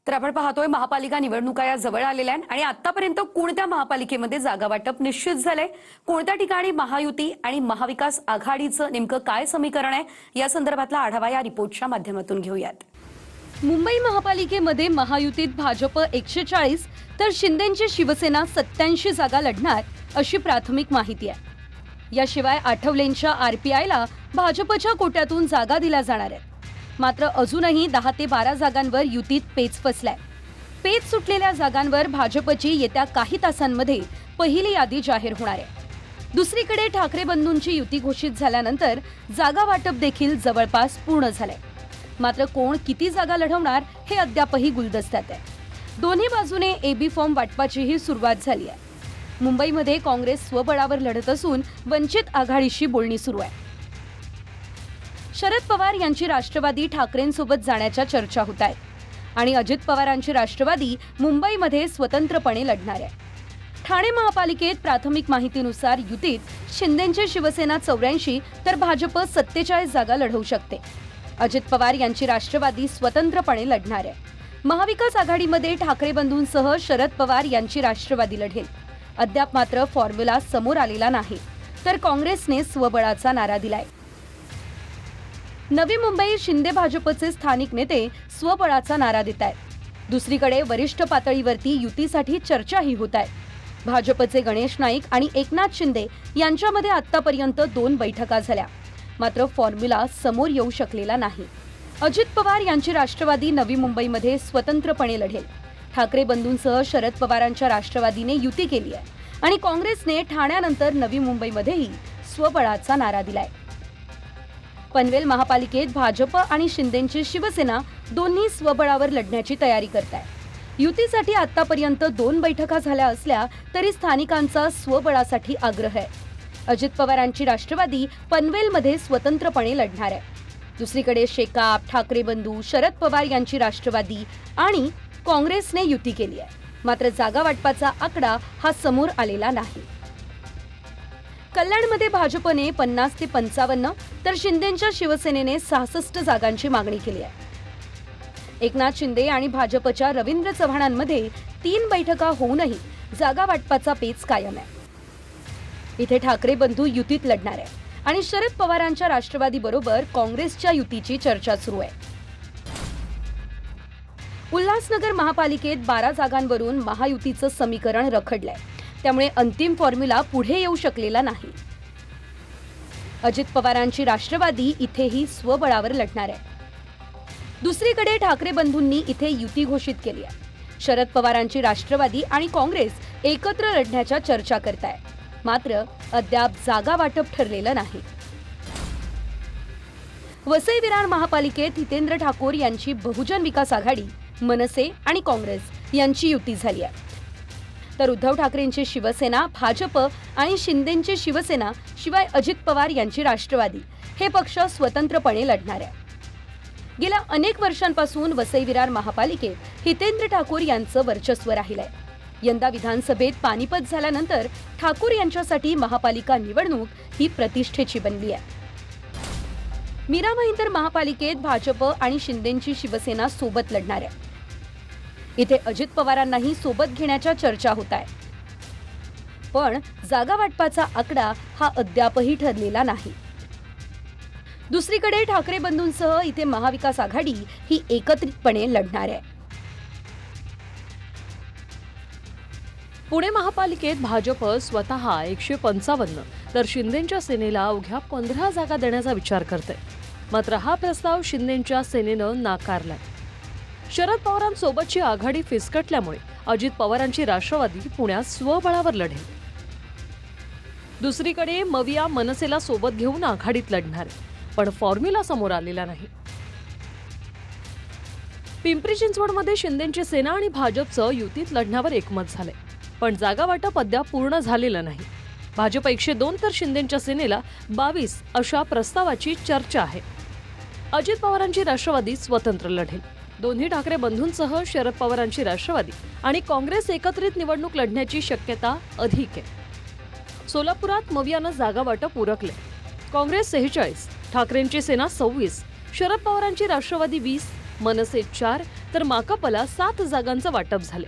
तर आपण पाहतोय महापालिका निवडणुका या जवळ आलेल्या आहेत आणि आतापर्यंत कोणत्या महापालिकेमध्ये जागा वाटप निश्चित झालंय, कोणत्या ठिकाणी महायुती आणि महाविकास आघाडीचं नेमकं काय समीकरण आहे या संदर्भातला आढावा या रिपोर्टच्या माध्यमातून घेऊयात। मुंबई महापालिकेमध्ये महायुतीत भाजप 140 तर शिंदेची शिवसेना 87 जागा लढणार अशी प्राथमिक माहिती आहे। याशिवाय आठवलेंच्या आरपीआयला भाजपच्या कोट्यातून जागा दिल्या जाणार आहेत। मात्र अजूनही 10 ते 12 जागांवर युतीत पेच फसलाय। पेच सुटलेल्या जागांवर भाजपची येत्या काही तासांमध्ये पहिली यादी जाहीर होणार आहे। दुसरीकडे ठाकरे बंधूंची युती घोषित झाल्यानंतर जागा वाटप देखील जवळपास पूर्ण झालंय। मात्र कोण किती जागा लढवणार हे अद्यापही गुलदस्त्यात आहे। दोन्ही बाजूने एबी फॉर्म वाटपाचीही सुरुवात झाली आहे। मुंबईमध्ये काँग्रेस स्वबळावर लढत असून वंचित आघाडीशी बोलणी सुरू आहे। शरद पवार यांची राष्ट्रवादी ठाकरेंसोबत जाण्याच्या चर्चा होत आहेत आणि अजित पवारांची राष्ट्रवादी मुंबईमध्ये स्वतंत्रपणे लढणार आहे। ठाणे महापालिकेत प्राथमिक माहितीनुसार युतीत शिंदेची शिवसेना 84 तर भाजप 47 जागा लढवू शकते। अजित पवार यांची राष्ट्रवादी स्वतंत्रपणे लढणार आहे। महाविकास आघाडीमध्ये ठाकरे बंधूंसह शरद पवार यांची राष्ट्रवादी लढेल। अद्याप मात्र फॉर्म्युला समोर आलेला नाही, तर काँग्रेसने स्वबळाचा नारा दिलाय। नवी मुंबई शिंदे भाजपचे स्थानिक नेते स्वबळाचा नारा देत आहेत। दुसरीकडे वरिष्ठ पातळीवरती युतीसाठी चर्चाही होत आहे। भाजपचे गणेश नाईक आणि एकनाथ शिंदे यांच्यामध्ये आतापर्यंत 2 बैठका झाल्या, मात्र फॉर्म्युला समोर येऊ शकलेला नाही। अजित पवार यांची राष्ट्रवादी नवी मुंबईमध्ये स्वतंत्रपणे लढेल। ठाकरे बंधूंसह शरद पवारांच्या राष्ट्रवादीने युती केली आहे आणि काँग्रेसने ठाण्यानंतर नवी मुंबईमध्येही स्वबळाचा नारा दिलाय। पनवेल महापालिकेत भाजप आणि शिंदेची शिवसेना दोन्ही स्वबळावर लढण्याची तयारी करत आहे। युतीसाठी आतापर्यंत 2 बैठका झाल्या असल्या तरी स्थानिकांचा स्वबळासाठी आग्रह आहे। अजित पवारांची राष्ट्रवादी पनवेलमध्ये स्वतंत्रपणे लढणार आहे। दुसरीकडे शेकाप, ठाकरे बंधू, शरद पवार यांची राष्ट्रवादी आणि काँग्रेसने युती केली आहे। मात्र जागा वाटपाचा आकडा हा समोर आलेला नाही। कल्याणमध्ये भाजपने 50 ते 55 तर शिंदेच्या शिवसेनेने 66 जागांची मागणी केली आहे। एकनाथ शिंदे आणि भाजपच्या रवींद्र चव्हाणांमध्ये 3 बैठका होऊनही जागा वाटपाचा पेच कायम आहे। इथे ठाकरे बंधू युतीत लढणार आहे आणि शरद पवारांच्या राष्ट्रवादी बरोबर काँग्रेसच्या युतीची चर्चा सुरू आहे। उल्हासनगर महापालिकेत 12 जागांवरून महायुतीचं समीकरण रखडलंय, त्यामुळे अंतिम फॉर्म्युला पुढे येऊ शकलेला नाही। अजित पवारांची राष्ट्रवादी इथेही स्वबळावर लढणार आहे। दुसरीकडे ठाकरे बंधूंनी इथे युती घोषित केली आहे। शरद पवारांची राष्ट्रवादी आणि काँग्रेस एकत्र लढण्याच्या चर्चा करत आहे, मात्र अद्याप जागा वाटप ठरलेलं नाही। वसई विरार महापालिकेत हितेंद्र ठाकूर यांची बहुजन विकास आघाडी, मनसे आणि काँग्रेस यांची युती झाली आहे, तर उद्धव ठाकरेंची शिवसेना, भाजप आणि शिंदेची शिवसेना शिवाय अजित पवार यांची राष्ट्रवादी हे पक्ष स्वतंत्रपणे लढणार आहे। गेल्या अनेक वर्षांपासून वसई विरार महापालिकेत हितेंद्र ठाकूर यांचं वर्चस्व राहिलंय। यंदा विधानसभेत पानिपत झाल्यानंतर ठाकूर यांच्यासाठी महापालिका निवडणूक ही प्रतिष्ठेची बनली आहे। मीरा भाईंदर महापालिकेत भाजप आणि शिंदेची शिवसेना सोबत लढणार आहे। इथे अजित पवारांनाही सोबत घेण्याच्या चर्चा होत आहे, पण जागा वाटपाचा आकडा हा अद्यापही ठरलेला नाही। दुसरीकडे ठाकरे बंधूंसह इथे महाविकास आघाडी ही एकत्रितपणे लढणार आहे। पुणे महापालिकेत भाजप स्वतः 155 तर शिंदेच्या सेनेला अवघ्या 15 जागा देण्याचा विचार करते, मात्र हा प्रस्ताव शिंदेच्या सेनेनं नाकारलाय। शरद पवारांसोबतची आघाडी फिसकटल्यामुळे अजित पवारांची राष्ट्रवादी पुण्यात स्वबळावर लढेल। दुसरीकडे मविया मनसेला सोबत घेऊन आघाडीत लढणार, पण फॉर्म्युला समोर आलेला नाही। पिंपरी चिंचवडमध्ये शिंदेची सेना आणि भाजपचं युतीत लढण्यावर एकमत झालंय, पण जागा वाटप अद्याप पूर्ण झालेलं नाही। भाजप 102 तर शिंदेच्या सेनेला 22 अशा प्रस्तावाची चर्चा आहे। अजित पवारांची राष्ट्रवादी स्वतंत्र लढेल। दोन्ही ठाकरे बंधूंसह शरद पवारांची राष्ट्रवादी आणि काँग्रेस एकत्रित निवडणूक लढण्याची शक्यता अधिक आहे। सोलापुरात मवियानं जागा वाटप उरकले। काँग्रेस 46, ठाकरेंची सेना 26, शरद पवारांची राष्ट्रवादी 20, मनसे 4 तर माकपला 7 जागांचं वाटप झाले.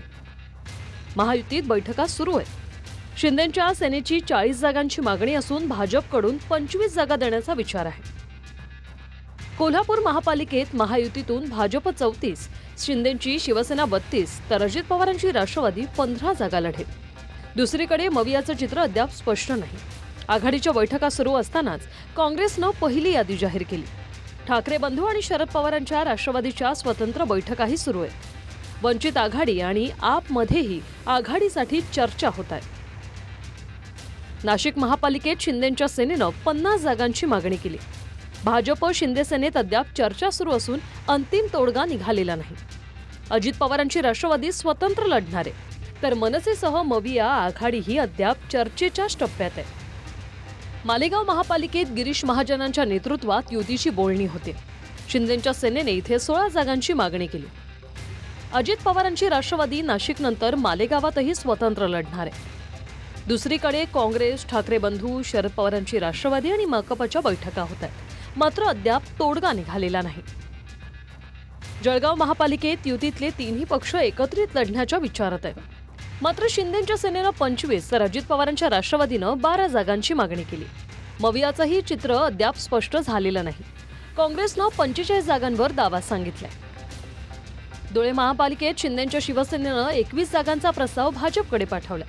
महायुतीत बैठका सुरू आहेत. शिंदेंच्या सेनेची 40 जागांची मागणी असून भाजपकडून 25 जागा देण्याचा विचार आहे. कोल्हापूर महापालिकेत महायुतीतून भाजप 34, शिंदेंची शिवसेना 32 तर अजित पवारांची राष्ट्रवादी 15 जागा लढेल. दुसरीकडे मवियाचं चित्र अद्याप स्पष्ट नाही. आघाडीच्या बैठका सुरू असतानाच काँग्रेसनं पहिली यादी जाहीर केली. ठाकरे बंधू आणि शरद पवारांच्या राष्ट्रवादीच्या स्वतंत्र बैठकाही सुरू आहेत. वंचित आघाडी आणि आपमध्येही आघाडीसाठी चर्चा होत आहे. नाशिक महापालिकेत शिंदेंच्या सेनेनं 50 जागांची मागणी केली. भाजप शिंदे सेनेत अद्याप चर्चा सुरू असून अंतिम तोडगा निघालेला नाही. अजित पवारांची राष्ट्रवादी स्वतंत्र लढणार आहे, तर मनसेसह मविया आघाडीही अद्याप चर्चेच्या टप्प्यात आहे. मालेगाव महापालिकेत गिरीश महाजनांच्या नेतृत्वात युतीची बोलणी होते. शिंदेंच्या सेनेने इथे 16 जागांची मागणी केली. अजित पवारांची राष्ट्रवादी नाशिकनंतर मालेगावातही स्वतंत्र लढणार आहे. दुसरीकडे काँग्रेस, ठाकरे बंधू, शरद पवारांची राष्ट्रवादी आणि माकपच्या बैठका होत आहेत. मात्र अद्याप तोडगा निघालेला नाही. जळगाव महापालिकेत युतीतले तिन्ही पक्ष एकत्रित लढण्याच्या विचारात आहेत. मात्र शिंदेंच्या सेनेनं 25 तर अजित पवारांच्या राष्ट्रवादीनं 12 जागांची मागणी केली. मवियाचंही चित्र अद्याप स्पष्ट झालेलं नाही. काँग्रेसनं 45 जागांवर दावा सांगितलाय. धुळे महापालिकेत शिंदेंच्या शिवसेनेनं 21 जागांचा प्रस्ताव भाजपकडे पाठवला.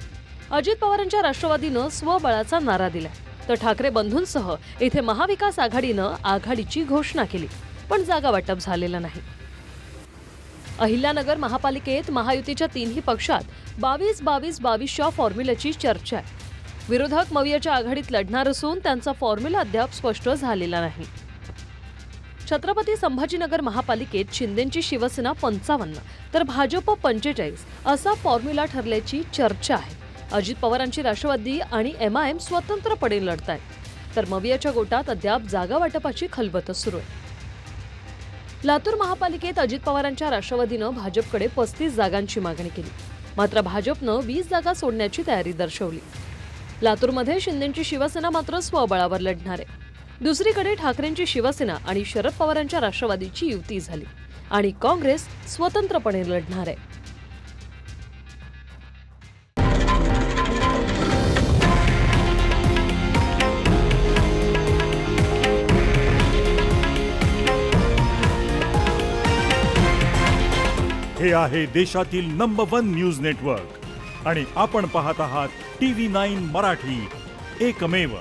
अजित पवारांच्या राष्ट्रवादीनं स्वबळाचा नारा दिलाय, तर ठाकरे बंधूंसह इथे महाविकास आघाडीनं आघाडीची घोषणा केली, पण जागा वाटप झालेलं नाही. अहिल्यानगर महापालिकेत महायुतीच्या तिन्ही पक्षात 22-22-22च्या फॉर्म्युल्याची चर्चा आहे. विरोधक मवियाच्या आघाडीत लढणार असून त्यांचा फॉर्म्युला अद्याप स्पष्ट झालेला नाही. छत्रपती संभाजीनगर महापालिकेत शिंदेंची शिवसेना 55 तर भाजप 45 असा फॉर्म्युला ठरल्याची चर्चा आहे. अजित पवारांची राष्ट्रवादी आणि MIM स्वतंत्रपणे लढत आहेत, तर मवियाच्या गोटात अद्याप जागा वाटपाची खलबत सुरू आहे. लातूर महापालिकेत अजित पवारांच्या राष्ट्रवादीनं भाजपकडे 35 जागांची मागणी केली. मात्र भाजपनं 20 जागा सोडण्याची तयारी दर्शवली. लातूरमध्ये शिंदेंची शिवसेना मात्र स्वबळावर लढणार आहे. दुसरीकडे ठाकरेंची शिवसेना आणि शरद पवारांच्या राष्ट्रवादीची युती झाली आणि काँग्रेस स्वतंत्रपणे लढणार आहे. हे आहे देशातील नंबर 1 न्यूज नेटवर्क आणि आपण पाहत आहात TV9 मराठी, एकमेव.